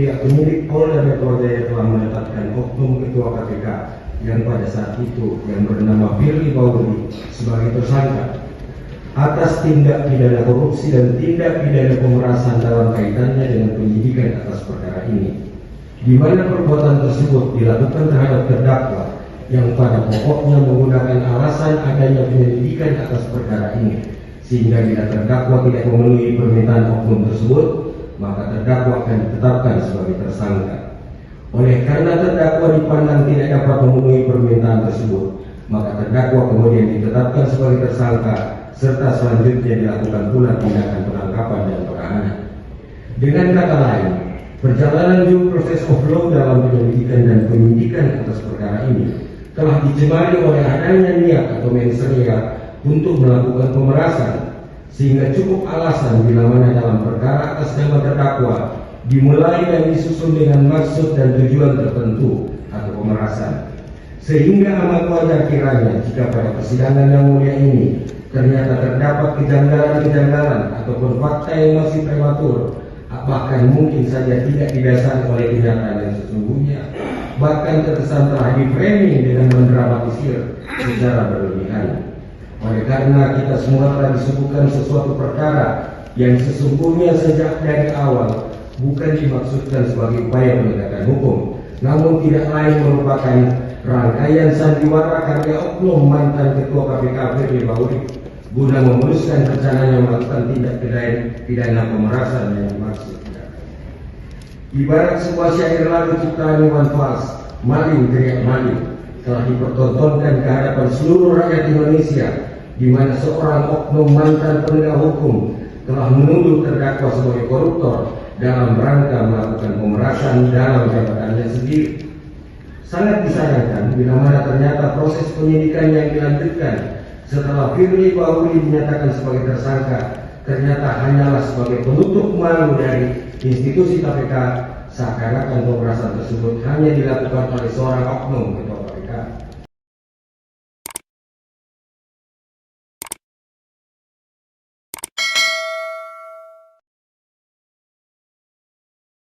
pihak penyidik Polda Metro Jaya telah menetapkan oknum Ketua KPK yang pada saat itu yang bernama Firly Bahuri sebagai tersangka atas tindak pidana korupsi dan tindak pidana pemerasan dalam kaitannya dengan penyidikan atas perkara ini, di mana perbuatan tersebut dilakukan terhadap terdakwa yang pada pokoknya menggunakan alasan adanya penyelidikan atas perkara ini, sehingga bila terdakwa tidak memenuhi permintaan oknum tersebut, maka terdakwa akan ditetapkan sebagai tersangka. Oleh karena terdakwa dipandang tidak dapat memenuhi permintaan tersebut, maka terdakwa kemudian ditetapkan sebagai tersangka, serta selanjutnya dilakukan pula tindakan penangkapan dan penahanan. Dengan kata lain, perjalanan due process of law dalam penyelidikan dan penyidikan atas perkara ini telah dicemari oleh adanya niat atau mensrea untuk melakukan pemerasan, sehingga cukup alasan bila mana dalam perkara atas nama terdakwa dimulai dan disusun dengan maksud dan tujuan tertentu atau pemerasan, sehingga amat wajar kiranya jika pada persidangan yang mulia ini ternyata terdapat kejanggalan-kejanggalan ataupun fakta yang masih prematur, bahkan mungkin saja tidak didasari oleh kenyataan yang sesungguhnya, bahkan terkesan telah di-framing dengan mendramatisir secara berlebihan. Oleh karena kita semua telah disuguhkan sesuatu perkara yang sesungguhnya sejak dari awal bukan dimaksudkan sebagai upaya penegakan hukum, namun tidak lain merupakan rangkaian sandiwara karya oknum mantan Ketua KPK Firly Bahuri guna memuluskan rencananya melakukan tindak pidana pemerasan yang dimaksud. Ibarat sebuah syair lagu ciptaan Iwan Fals, maling teriak maling, telah dipertontonkan ke hadapan seluruh rakyat Indonesia, di mana seorang oknum mantan penegak hukum telah menuduh terdakwa sebagai koruptor dalam rangka melakukan pemerasan dalam jabatannya sendiri. Sangat disayangkan bila mana ternyata proses penyidikan yang dilanjutkan setelah Firly Bahuri dinyatakan sebagai tersangka ternyata hanyalah sebagai penutup malu dari institusi KPK, seakan-akan pemerasan tersebut hanya dilakukan oleh seorang oknum